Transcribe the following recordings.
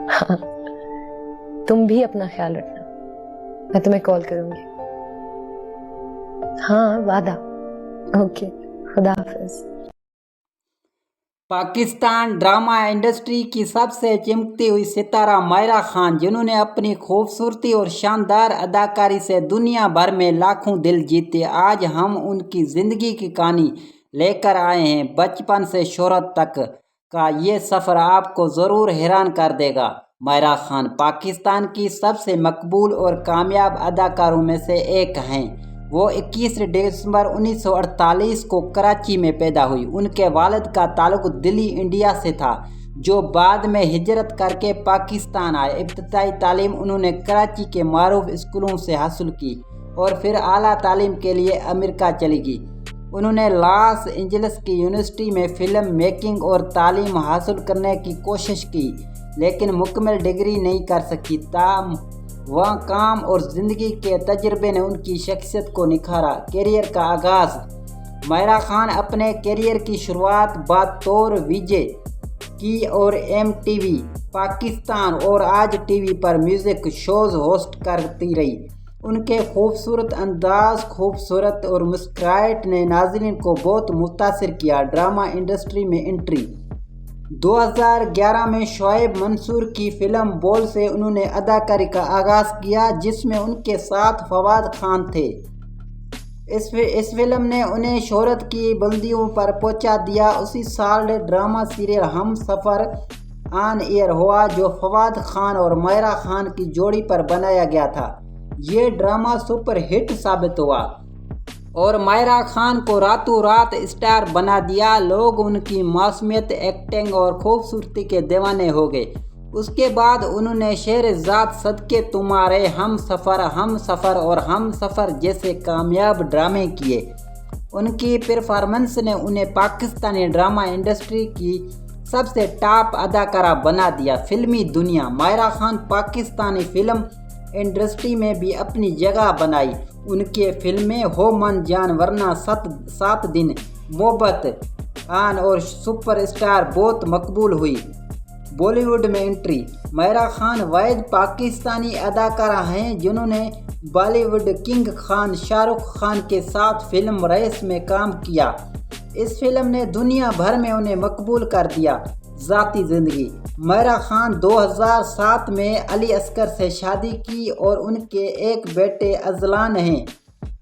हाँ, तुम भी अपना ख्याल रखना, मैं तुम्हें कॉल करूंगी। हाँ, वादा। ओके, खुदा हाफिज। पाकिस्तान ड्रामा इंडस्ट्री की सबसे चमकती हुई सितारा मायरा खान, जिन्होंने अपनी खूबसूरती और शानदार अदाकारी से दुनिया भर में लाखों दिल जीते, आज हम उनकी ज़िंदगी की कहानी लेकर आए हैं। बचपन से शोहरत तक का ये सफ़र आपको ज़रूर हैरान कर देगा। मायरा खान पाकिस्तान की सबसे मकबूल और कामयाब अदाकारों में से एक हैं। वो 21 दिसंबर 1948 को कराची में पैदा हुई। उनके वालिद का ताल्लुक दिल्ली इंडिया से था, जो बाद में हिजरत करके पाकिस्तान आए। इब्तदाई तालीम उन्होंने कराची के मारूफ स्कूलों से हासिल की और फिर आला तालीम के लिए अमेरिका चली गई। उन्होंने लॉस एंजल्स की यूनिवर्सिटी में फ़िल्म मेकिंग और तालीम हासिल करने की कोशिश की, लेकिन मुकम्मल डिग्री नहीं कर सकी। वह काम और ज़िंदगी के तजर्बे ने उनकी शख्सियत को निखारा। कैरियर का आगाज़ मायरा खान अपने कैरियर की शुरुआत बतौर वीजे की और MTV पाकिस्तान और आज टीवी पर म्यूज़िक शोज़ होस्ट करती रही। उनके खूबसूरत अंदाज, खूबसूरत और मुस्कुराहट ने नाज़रीन को बहुत मुतासिर किया। ड्रामा इंडस्ट्री में एंट्री 2011 में शोएब मंसूर की फिल्म बोल से उन्होंने अदाकारी का आगाज़ किया, जिसमें उनके साथ फवाद खान थे। इस फिल्म ने उन्हें शोहरत की बुलंदियों पर पहुंचा दिया। उसी साल ड्रामा सीरियल हम सफ़र ऑन एयर हुआ, जो फवाद खान और मायरा खान की जोड़ी पर बनाया गया था। ये ड्रामा सुपर हिट साबित हुआ और मायरा खान को रातों रात स्टार बना दिया। लोग उनकी मासूमियत, एक्टिंग और खूबसूरती के दीवाने हो गए। उसके बाद उन्होंने शेरज़ाद, सदके तुम्हारे, हम सफ़र और हम सफ़र जैसे कामयाब ड्रामे किए। उनकी परफॉर्मेंस ने उन्हें पाकिस्तानी ड्रामा इंडस्ट्री की सबसे टॉप अदाकारा बना दिया। फिल्मी दुनिया मायरा खान पाकिस्तानी फिल्म इंडस्ट्री में भी अपनी जगह बनाई। उनके फिल्में हो मन जान, वरना 7 दिन, मोहब्बत आन और सुपरस्टार बहुत मकबूल हुई। बॉलीवुड में एंट्री मायरा खान वाहिद पाकिस्तानी अदाकारा हैं जिन्होंने बॉलीवुड किंग खान शाहरुख खान के साथ फिल्म रईस में काम किया। इस फिल्म ने दुनिया भर में उन्हें मकबूल कर दिया। ज़ाती ज़िंदगी मायरा खान 2007 में अली असगर से शादी की और उनके एक बेटे अजलान हैं।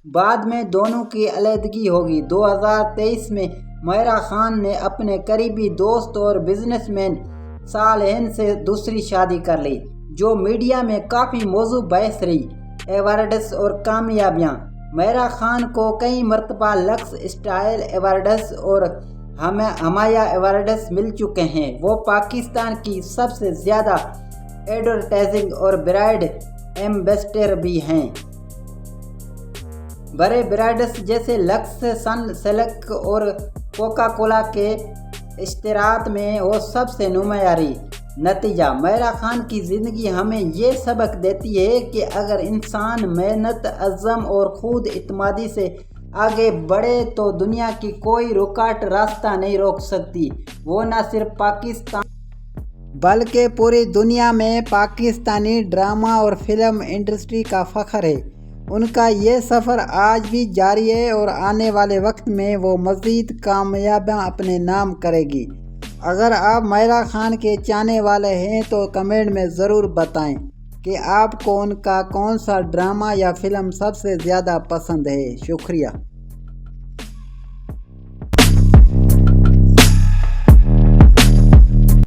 बाद में दोनों की अलहदगी होगी। 2023 में मायरा खान ने अपने करीबी दोस्त और बिजनेसमैन सालेहन से दूसरी शादी कर ली, जो मीडिया में काफ़ी मौजू बहस रही। एवार्ड्स और कामयाबियाँ मायरा खान को कई मरतबा लक्स स्टाइल एवार्ड्स और हमाया एवार्ड्स मिल चुके हैं। वो पाकिस्तान की सबसे ज़्यादा एडवर्टाइजिंग और ब्रांड एम्बेसडर भी हैं। बड़े ब्रांड्स जैसे लक्स, सन सिल्क और कोका कोला के इश्तराक में वो सबसे नुमायारी। नतीजा मायरा खान की ज़िंदगी हमें ये सबक देती है कि अगर इंसान मेहनत, अज़्म और खुद इत्मीनान से आगे बढ़े तो दुनिया की कोई रुकावट रास्ता नहीं रोक सकती। वो न सिर्फ पाकिस्तान बल्कि पूरी दुनिया में पाकिस्तानी ड्रामा और फिल्म इंडस्ट्री का फ़ख्र है। उनका ये सफ़र आज भी जारी है और आने वाले वक्त में वो मज़ीद कामयाबियाँ अपने नाम करेगी। अगर आप मायरा खान के चाहने वाले हैं तो कमेंट में ज़रूर बताएं कि आपको उनका कौन सा ड्रामा या फिल्म सबसे ज़्यादा पसंद है। शुक्रिया।